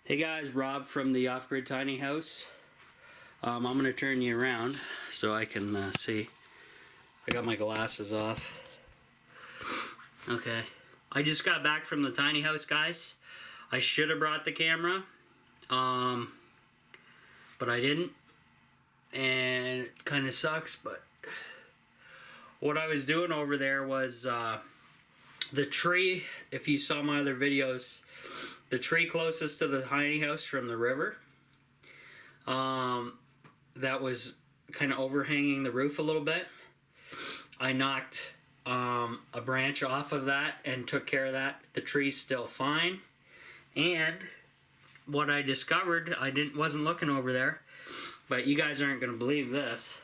Hey guys, Rob from the Off-Grid Tiny House. I'm going to turn you around so I can see. I got my glasses off. Okay. I just got back from the tiny house, guys. I should have brought the camera, but I didn't. And it kind of sucks, but what I was doing over there was the tree, if you saw my other videos, the tree closest to the tiny house from the river, that was kind of overhanging the roof a little bit. I knocked a branch off of that and took care of that. The tree's still fine. And what I discovered, wasn't looking over there, but you guys aren't going to believe this.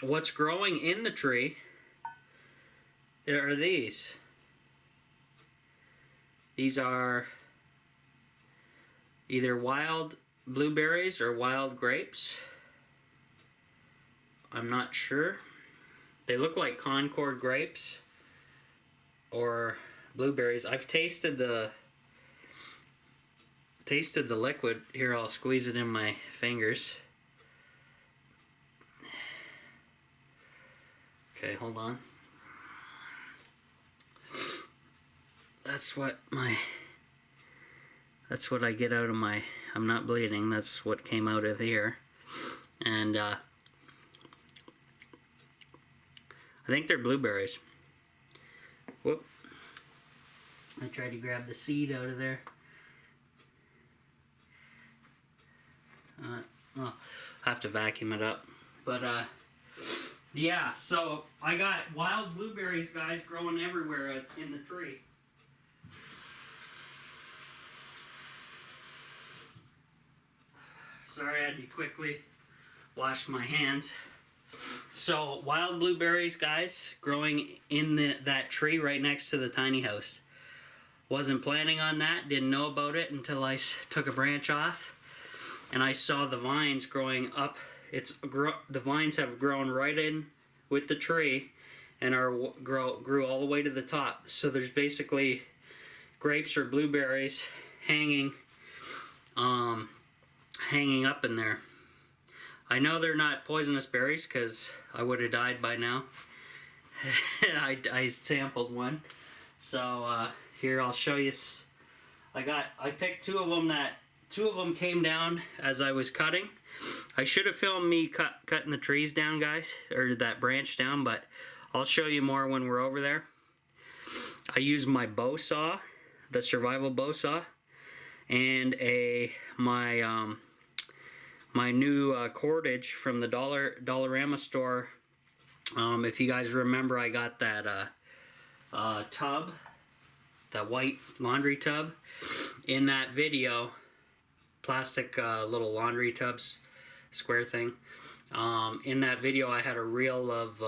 What's growing in the tree are these. These are either wild blueberries or wild grapes. I'm not sure. They look like Concord grapes or blueberries. I've tasted the liquid. Here, I'll squeeze it in my fingers. Okay, hold on. That's what I get out of my, I'm not bleeding, that's what came out of here. And I think they're blueberries. Whoop. I tried to grab the seed out of there. Well, I have to vacuum it up. But yeah, so I got wild blueberries, guys, growing everywhere in the tree. Sorry, I had to quickly wash my hands. So, wild blueberries, guys, growing in that tree right next to the tiny house. Wasn't planning on that, didn't know about it until I took a branch off. And I saw the vines growing up. The vines have grown right in with the tree and grew all the way to the top. So there's basically grapes or blueberries hanging up in there. I know they're not poisonous berries because I would have died by now. I sampled one. So here, I'll show you. I picked two of them came down as I was cutting. I should have filmed me cutting the trees down, guys, or that branch down, but I'll show you more when we're over there. I used my bow saw, the survival bow saw, and my new cordage from the Dollarama store. If you guys remember, I got that tub, that white laundry tub, in that video. Plastic little laundry tubs, square thing. In that video, I had a reel of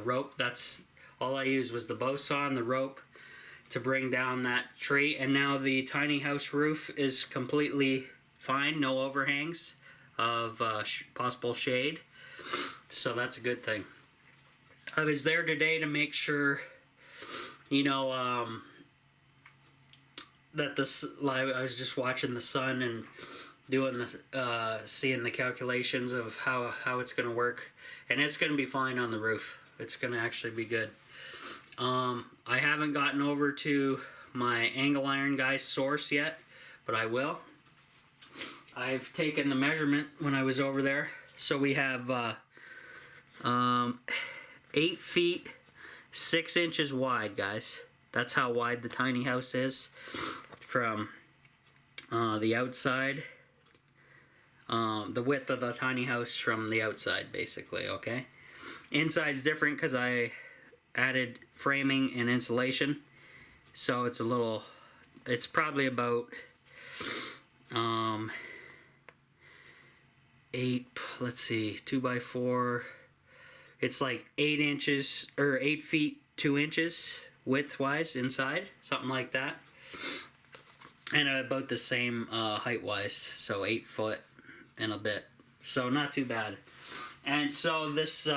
rope. That's all I used was the bow saw and the rope to bring down that tree. And now the tiny house roof is completely fine, no overhangs of possible shade. So that's a good thing. I was there today to make sure, you know, that I was just watching the sun and doing seeing the calculations of how it's going to work, and it's going to be fine on the roof. It's going to actually be good. I haven't gotten over to my angle iron guy's source yet, but I will. I've taken the measurement when I was over there, so we have 8 feet 6 inches wide, guys. That's how wide the tiny house is from the outside. The width of the tiny house from the outside, basically, okay? Inside's different because I added framing and insulation. So it's probably about 2 by 4. It's like 8 inches, or 8 feet 2 inches width-wise inside, something like that. And about the same height-wise, so 8 foot and a bit. So not too bad. And so this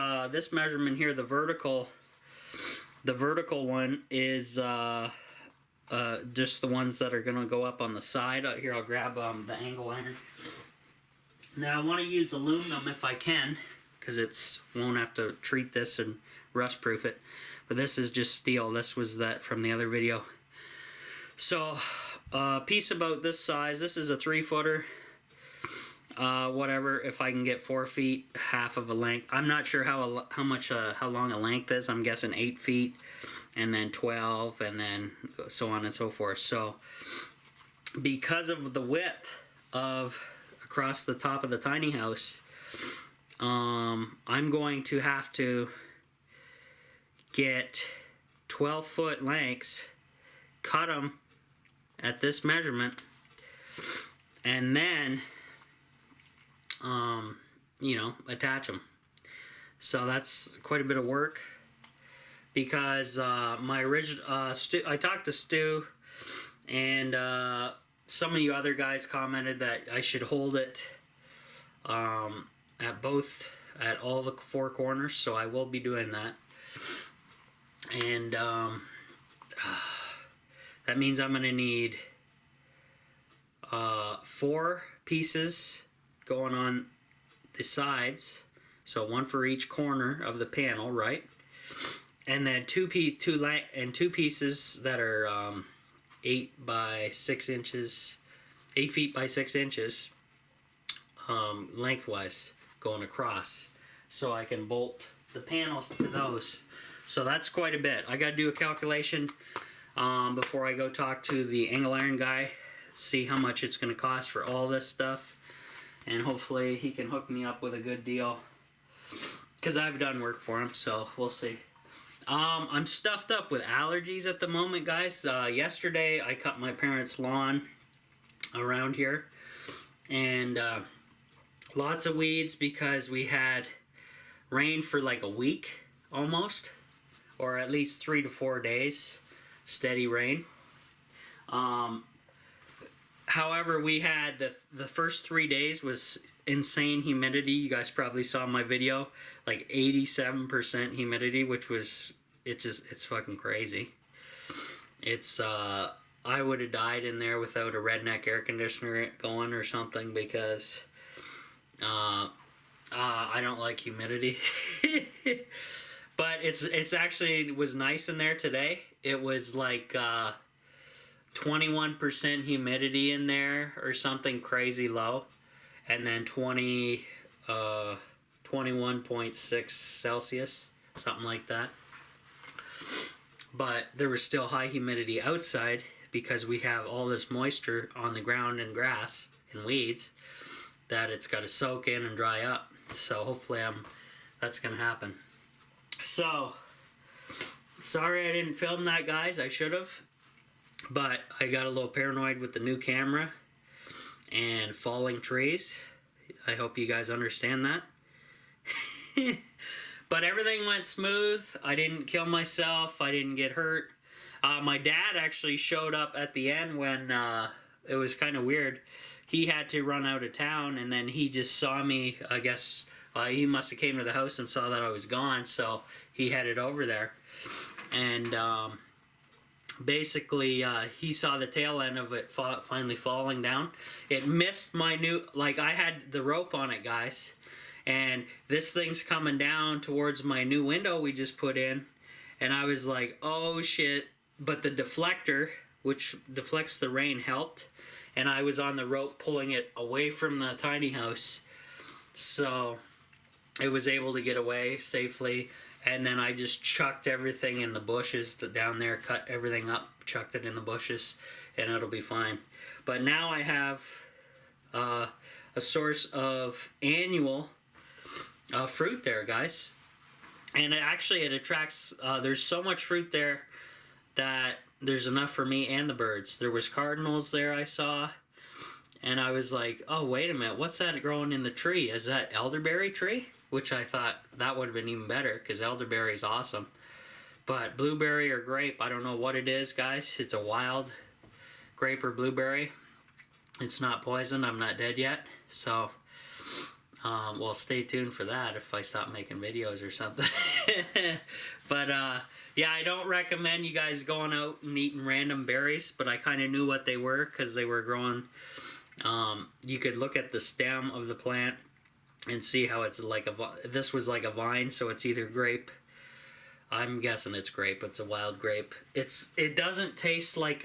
measurement here, the vertical one is just the ones that are going to go up on the side. Here, I'll grab the angle iron. Now I want to use aluminum if I can, because it's won't have to treat this and rust proof it. But this is just steel. This was that from the other video. So a piece about this size. This is a 3-footer. Whatever. If I can get 4 feet, half of a length. I'm not sure how long a length is. I'm guessing 8 feet, and then 12, and then so on and so forth. So because of the width of across the top of the tiny house, I'm going to have to get 12-foot lengths, cut them at this measurement, and then you know, attach them. So that's quite a bit of work, because my original I talked to Stu, and some of you other guys commented that I should hold it at all the 4 corners, so I will be doing that. And that means I'm gonna need 4 pieces going on the sides, so 1 for each corner of the panel, right? And then 2 pieces that are 8 by 6 inches, 8 feet by 6 inches, lengthwise going across, so I can bolt the panels to those. So that's quite a bit. I got to do a calculation before I go talk to the angle iron guy, see how much it's going to cost for all this stuff, and hopefully he can hook me up with a good deal, because I've done work for him, so we'll see. I'm stuffed up with allergies at the moment, guys. Yesterday I cut my parents' lawn around here, and lots of weeds, because we had rain for like a week almost, or at least 3 to 4 days, steady rain. However, we had the first 3 days was insane humidity. You guys probably saw my video, like 87% humidity, which was, it's fucking crazy. It's I would have died in there without a redneck air conditioner going or something, because I don't like humidity. But it's actually was nice in there today. It was like 21% humidity in there or something crazy low, and then 21.6 Celsius, something like that. But there was still high humidity outside, because we have all this moisture on the ground and grass and weeds that it's got to soak in and dry up. So hopefully that's going to happen. So sorry I didn't film that, guys. I should have. But I got a little paranoid with the new camera and falling trees. I hope you guys understand that. But everything went smooth. I didn't kill myself. I didn't get hurt. My dad actually showed up at the end when it was kind of weird. He had to run out of town, and then he just saw me. I guess he must have came to the house and saw that I was gone, so he headed over there. And basically, he saw the tail end of it finally falling down. It missed my new, like, I had the rope on it, guys, and this thing's coming down towards my new window we just put in, and I was like, oh shit. But the deflector, which deflects the rain, helped, and I was on the rope pulling it away from the tiny house, so it was able to get away safely. And then I just chucked everything in the bushes down there, cut everything up, chucked it in the bushes, and it'll be fine. But now I have a source of annual fruit there, guys. And it attracts, there's so much fruit there that there's enough for me and the birds. There was cardinals there I saw, and I was like, oh, wait a minute, what's that growing in the tree? Is that elderberry tree? Which I thought that would have been even better, because elderberry is awesome. But blueberry or grape, I don't know what it is, guys. It's a wild grape or blueberry. It's not poison. I'm not dead yet. So Well, stay tuned for that if I stop making videos or something. But yeah, I don't recommend you guys going out and eating random berries, but I kind of knew what they were because they were growing. You could look at the stem of the plant and see how it's like this was like a vine, so it's either grape. I'm guessing it's grape. It's a wild grape. It doesn't taste like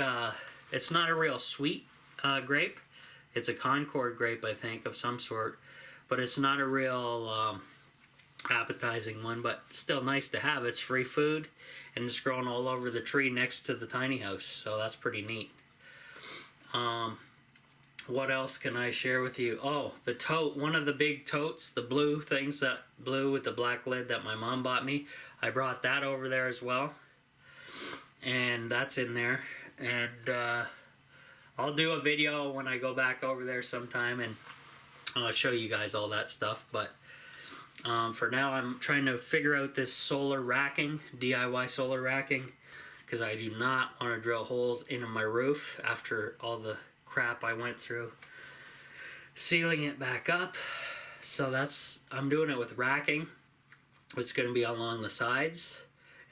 it's not a real sweet grape. It's a Concord grape, I think, of some sort. But it's not a real appetizing one, but still nice to have. It's free food, and it's growing all over the tree next to the tiny house, so that's pretty neat. What else can I share with you? Oh, the tote. One of the big totes, the blue things, that blue with the black lid that my mom bought me. I brought that over there as well, and that's in there. And I'll do a video when I go back over there sometime, and I'll show you guys all that stuff. But for now, I'm trying to figure out this solar racking, DIY solar racking, because I do not want to drill holes into my roof after all the crap I went through sealing it back up. So I'm doing it with racking. It's going to be along the sides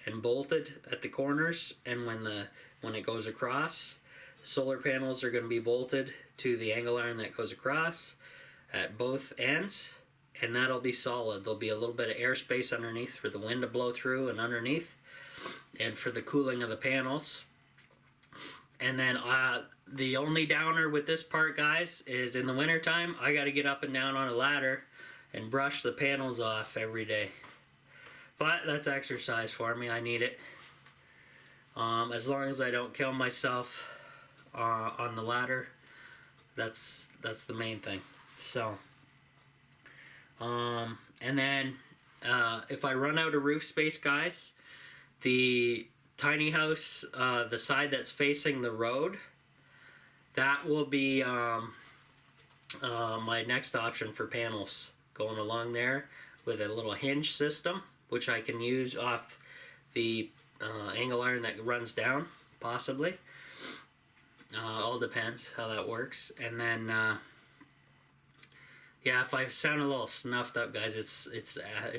and bolted at the corners, and when it goes across, solar panels are going to be bolted to the angle iron that goes across at both ends, and that'll be solid. There'll be a little bit of airspace underneath for the wind to blow through and underneath, and for the cooling of the panels. And then the only downer with this part, guys, is in the wintertime, I got to get up and down on a ladder and brush the panels off every day. But that's exercise for me. I need it. As long as I don't kill myself on the ladder, that's the main thing. So, and then if I run out of roof space, guys, the tiny house, the side that's facing the road, that will be my next option for panels, going along there with a little hinge system, which I can use off the angle iron that runs down, possibly. All depends how that works. And then yeah, if I sound a little snuffed up, guys, it's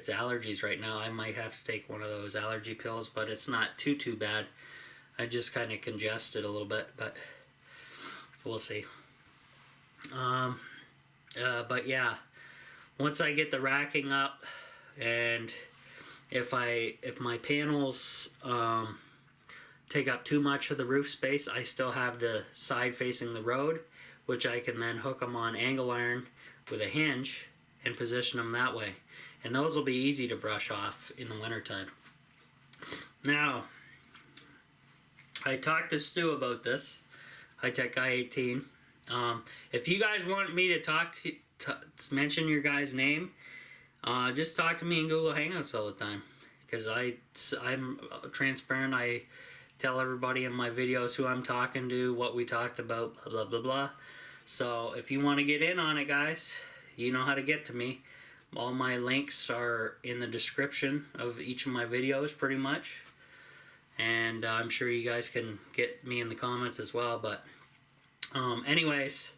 allergies right now. I might have to take one of those allergy pills, but it's not too bad. I just kind of congested a little bit, but we'll see. But yeah, once I get the racking up, and if my panels take up too much of the roof space, I still have the side facing the road, which I can then hook them on angle iron with a hinge and position them that way. And those will be easy to brush off in the wintertime. Now, I talked to Stu about this, High Tech Guy 18. If you guys want me to mention your guy's name, just talk to me in Google Hangouts all the time, because I'm transparent. I tell everybody in my videos who I'm talking to, what we talked about, blah blah blah blah. So if you want to get in on it, guys, you know how to get to me. All my links are in the description of each of my videos, pretty much. And I'm sure you guys can get me in the comments as well. But anyways,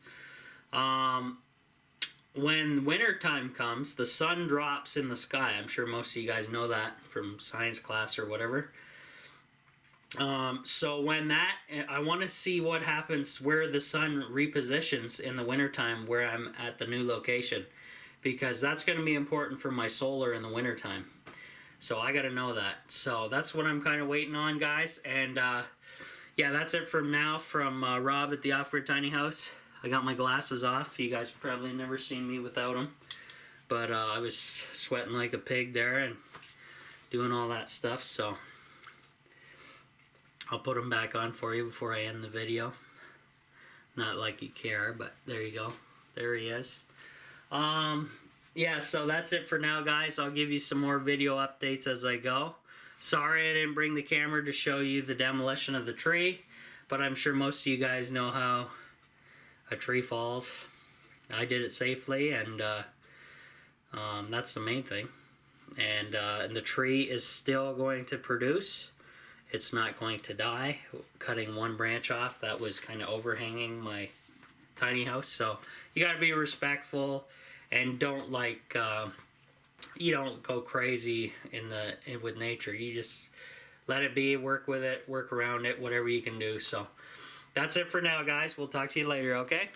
when winter time comes, the sun drops in the sky. I'm sure most of you guys know that from science class or whatever. So when I want to see what happens where the sun repositions in the wintertime where I'm at the new location, because that's going to be important for my solar in the wintertime. So I got to know that. So that's what I'm kind of waiting on, guys. And yeah, that's it from now from Rob at the Off-Grid Tiny House. I got my glasses off. You guys probably never seen me without them. But I was sweating like a pig there and doing all that stuff. So I'll put them back on for you before I end the video. Not like you care, but there you go. There he is. Yeah, so that's it for now, guys. I'll give you some more video updates as I go. Sorry I didn't bring the camera to show you the demolition of the tree, but I'm sure most of you guys know how a tree falls. I did it safely, and that's the main thing. And the tree is still going to produce. It's not going to die. Cutting one branch off that was kind of overhanging my tiny house. So you got to be respectful and don't like you don't go crazy with nature. You just let it be, work with it, work around it, whatever you can do. So that's it for now, guys. We'll talk to you later, okay?